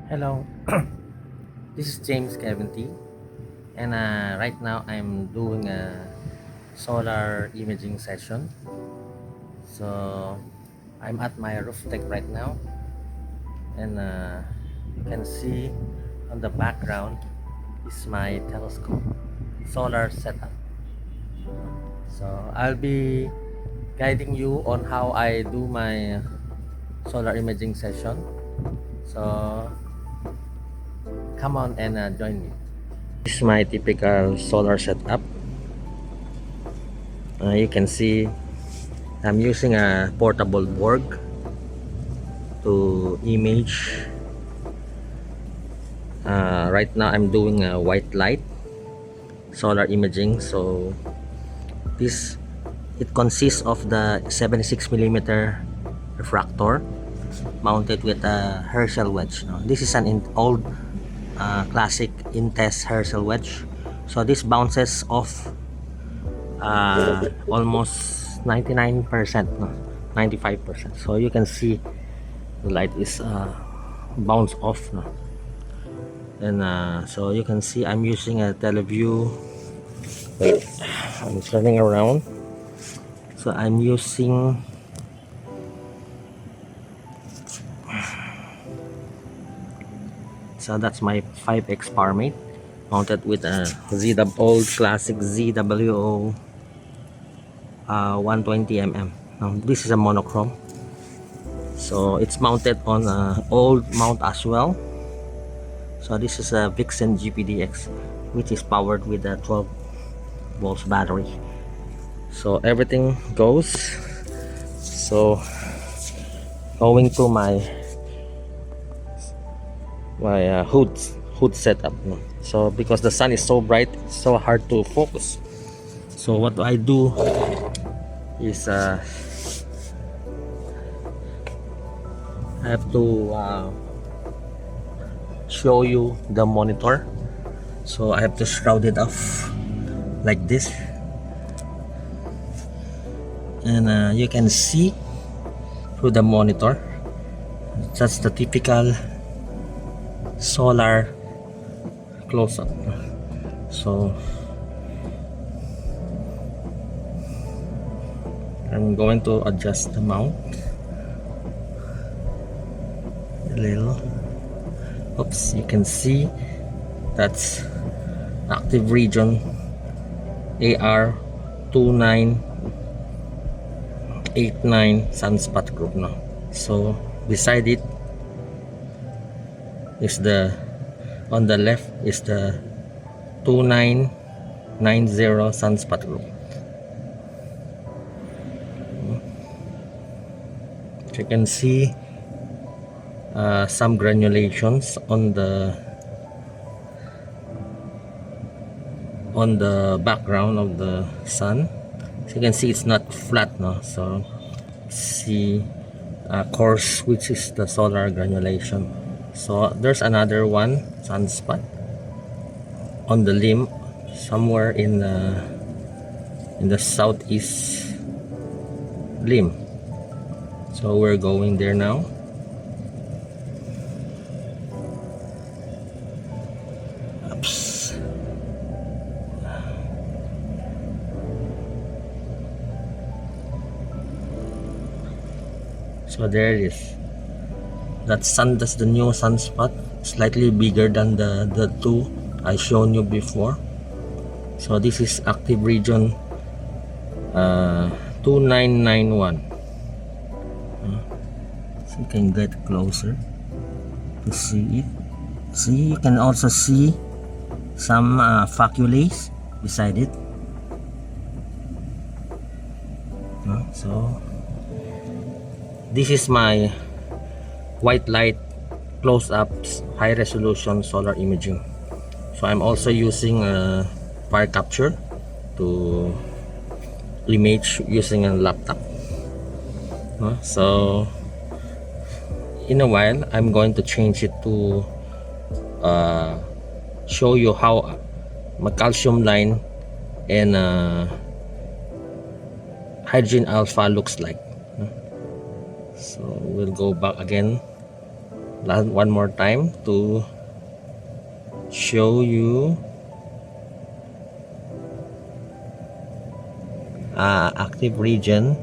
Hello, this is James Kevin T. And right now I'm doing a solar imaging session. So I'm at my roof deck right now, and you can see on the background is my telescope solar setup. So I'll be guiding you on how I do my solar imaging session. So come on and join me. This is my typical solar setup. You can see I'm using a portable board to image. Right now I'm doing a white light solar imaging. So this it consists of the 76 millimeter refractor mounted with a Herschel wedge. Now, this is an old classic in-test Herschel wedge. So this bounces off almost 99%, no, 95%. So you can see the light is bounce off, no? And so you can see I'm using a teleview. Wait, I'm turning around. So I'm using so that's my 5x PowerMate mounted with a old classic ZWO 120 mm. Now this is a monochrome, so it's mounted on an old mount as well. So this is a Vixen GPDX, which is powered with a 12 volts battery. So everything goes. So going to my hood setup, no? So because the sun is so bright, it's so hard to focus. So what I do is I have to show you the monitor. So I have to shroud it off like this, and you can see through the monitor. That's the typical solar close-up. So I'm going to adjust the mount a little. Oops, you can see that's active region AR 2989 sunspot group, no? So beside it is the on the left is the 2990 sunspot group. You can see some granulations on the background of the sun. So you can see it's not flat, no? So see coarse, which is the solar granulation. So there's another one sunspot on the limb somewhere in the southeast limb. So we're going there now. Oops. So there it is. That's the new sunspot, slightly bigger than the two I shown you before. So this is active region 2991. So you can get closer to see it. See, you can also see some faculae beside it. So this is my white light close-ups high resolution solar imaging. So I'm also using a fire capture to image using a laptop. So in a while I'm going to change it to show you how my calcium line and hydrogen alpha looks like. So we'll go back again one more time to show you active region.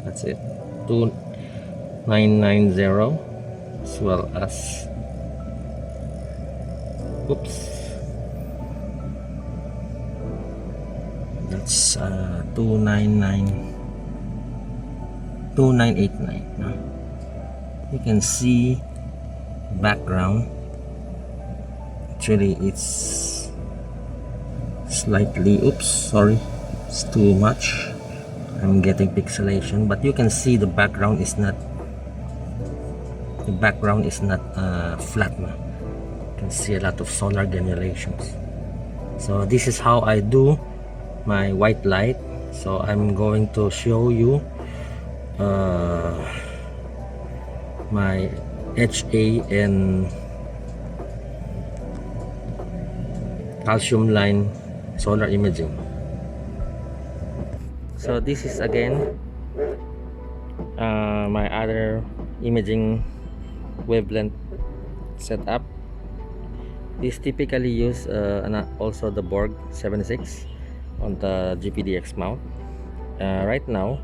That's it, 2990, as well as, oops, that's 2989. You can see background. Actually, it's slightly, oops, sorry, it's too much. I'm getting pixelation, but you can see the background is not flat. You can see a lot of solar granulations. So this is how I do my white light. So I'm going to show you my HA and calcium line solar imaging. So this is again my other imaging wavelength setup. This typically use also the Borg 76 on the GPDX mount. Right now,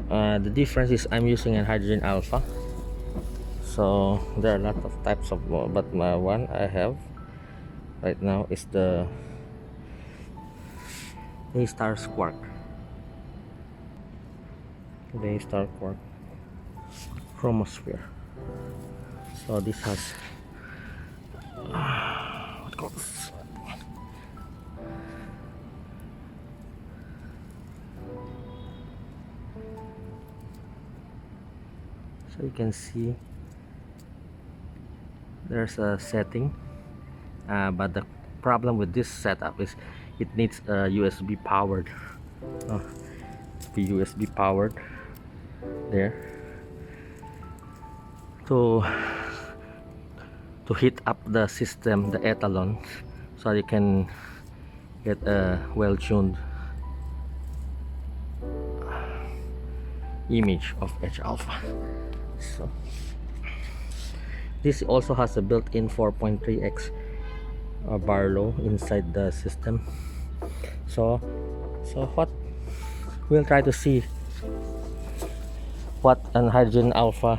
the difference is I'm using a hydrogen alpha. So there are a lot of types of, but one I have right now is the A-star quark. The A-star quark chromosphere. So this has what calls, so you can see there's a setting, but the problem with this setup is it needs USB powered, be USB powered there to heat up the system, the ethanol, so you can get a well-tuned image of H alpha. So this also has a built-in 4.3x Barlow inside the system. So what we'll try to see what an hydrogen alpha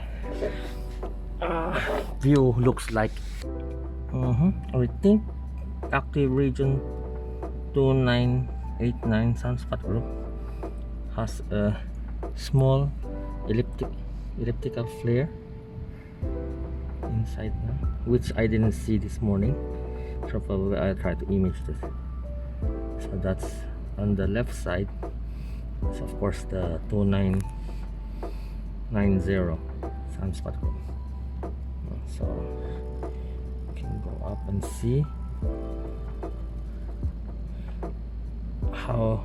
view looks like. I think active region 2989 sunspot group has a small elliptical flare inside now, which I didn't see this morning. So probably I'll try to image this. So that's on the left side. So of course the 2990 sunspot group. So you can go up and see how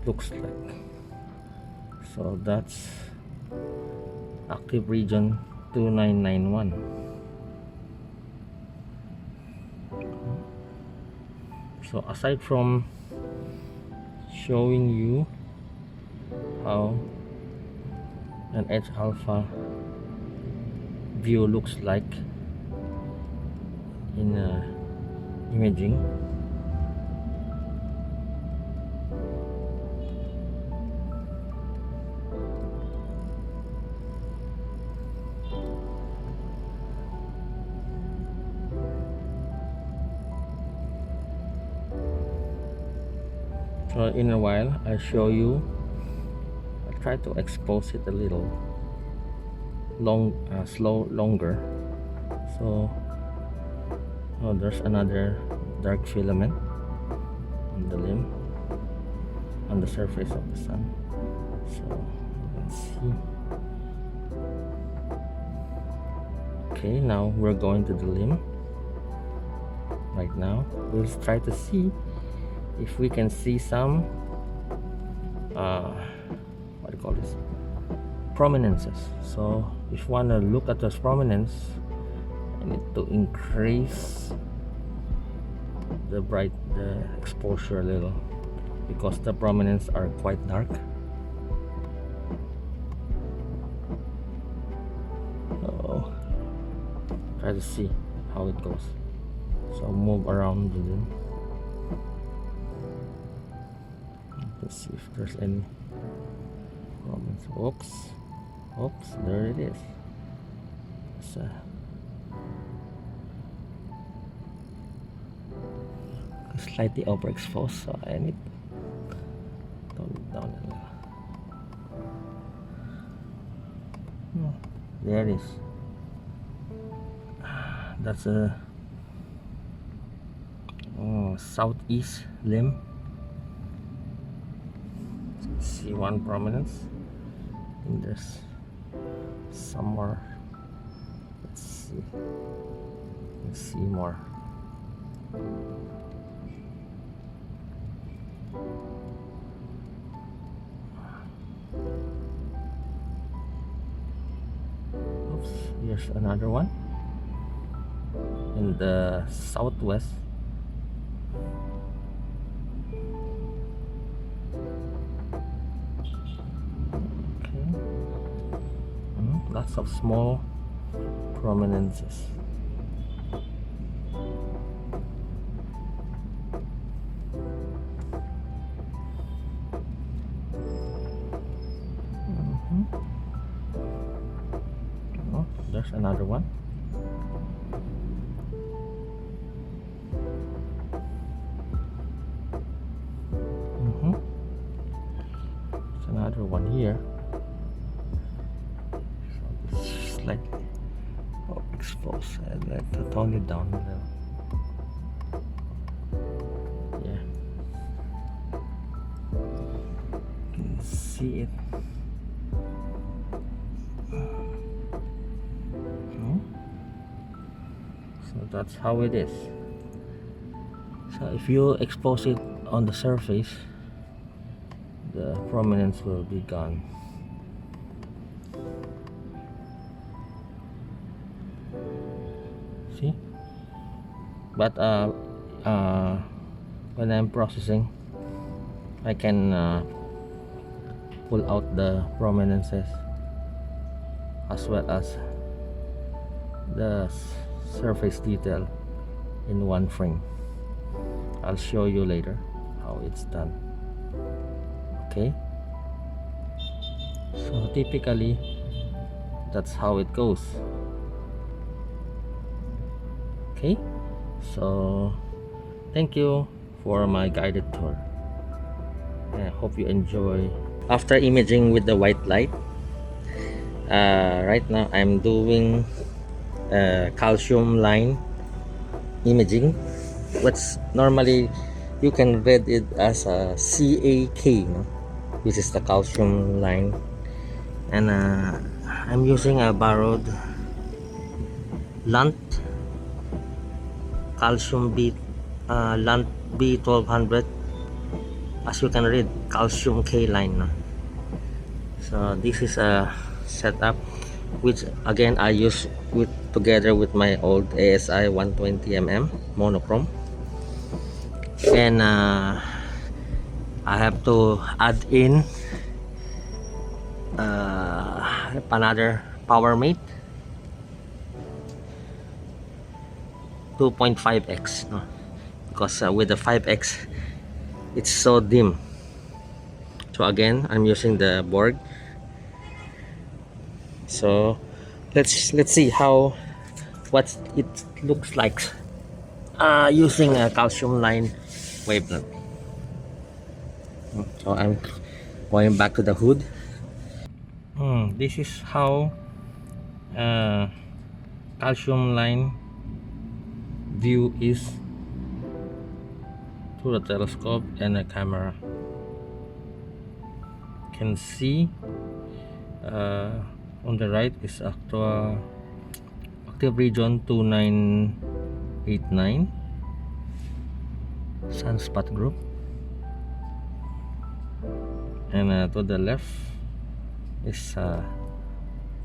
looks like. So that's active region 2991. So aside from showing you how an H alpha view looks like in imaging, so in a while I'll show you. I'll try to expose it a little longer. So there's another dark filament on the limb, on the surface of the sun. So you can see. Okay, now we're going to the limb. Right now we'll try to see if we can see some what do you call this, prominences. So if you want to look at those prominence, I need to increase the exposure a little. because the prominence are quite dark. So try to see how it goes. So move around with them. Let's see if there's any prominence. Oops, there it is. It's slightly overexposed, so I need to tone it down a little. There it is. That's a southeast limb. See one prominence, and there's some more. Let's see more. Oops, here's another one in the southwest. Okay. Lots of small prominences. Oh, there's another one. There's another one here. So it's slightly exposed. I'd like to tone it down a little. Yeah, you can see it. So that's how it is. So if you expose it on the surface, the prominence will be gone. See? But when I'm processing, I can pull out the prominences as well as the surface detail in one frame. I'll show you later how it's done. Okay, so typically that's how it goes. Okay, so thank you for my guided tour. I hope you enjoy. After imaging with the white light, right now I'm doing calcium line imaging. What's normally you can read it as a CAK, no? Which is the calcium line, and I'm using a borrowed Lunt calcium Lunt B1200. As you can read, calcium K line, no? So this is a setup which again I use together with my old ASI 120mm monochrome, and I have to add in another power mate 2.5x, no? Because with the 5x it's so dim. So again I'm using the Borg. So let's see what it looks like using a calcium line wavelength. So I'm going back to the hood. This is how calcium line view is through a telescope and a camera. You can see on the right is active region 2989 sunspot group, and to the left is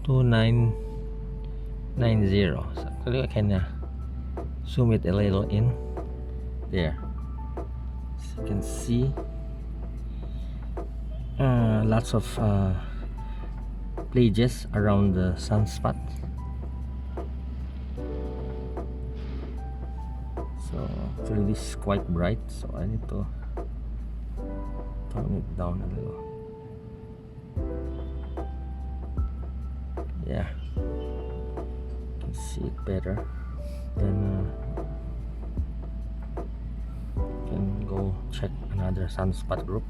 2990. So actually I can zoom it a little in there, so you can see lots of plages around the sunspot. So actually this is quite bright, so I need to turn it down a little. Yeah, you can see it better. Then can go check another sunspot group.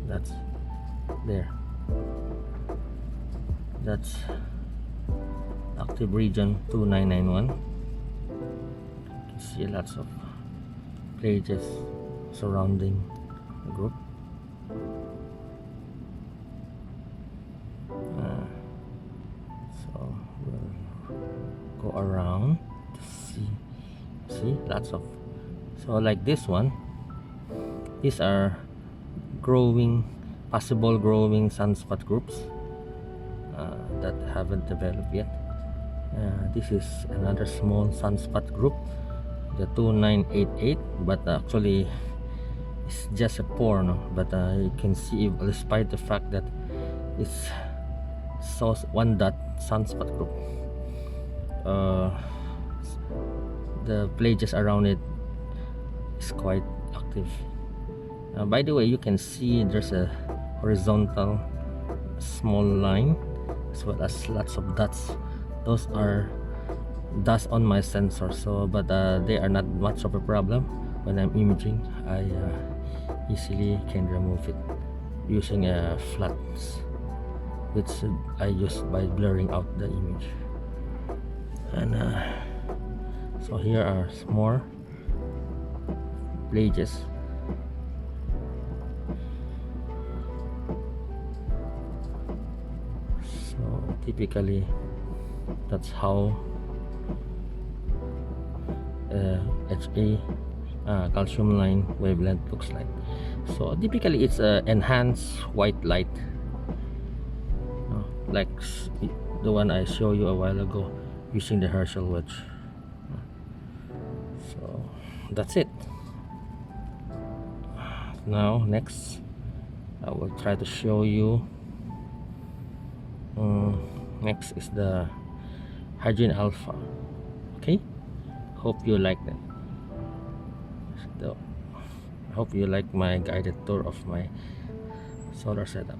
That's there. That's active region 2991. You can see lots of plages surrounding the group. So we'll go around to see lots of, so like this one, these are possible growing sunspot groups that haven't developed yet. This is another small sunspot group, the 2988, but actually it's just a pore, no? But you can see, despite the fact that it's one dot sunspot group, the plages around it is quite active. By the way, you can see there's a horizontal small line as well as lots of dots. Those are dust on my sensor, so but they are not much of a problem. When I'm imaging, I easily can remove it using a flat, which I use by blurring out the image. And so here are more plages. So typically that's how HA calcium line wavelength looks like. So typically it's enhanced white light, like the one I showed you a while ago using the Herschel wedge. So that's it. Now next I will try to show you, next is the hydrogen alpha. Okay, hope you like that. So, I hope you like my guided tour of my solar setup.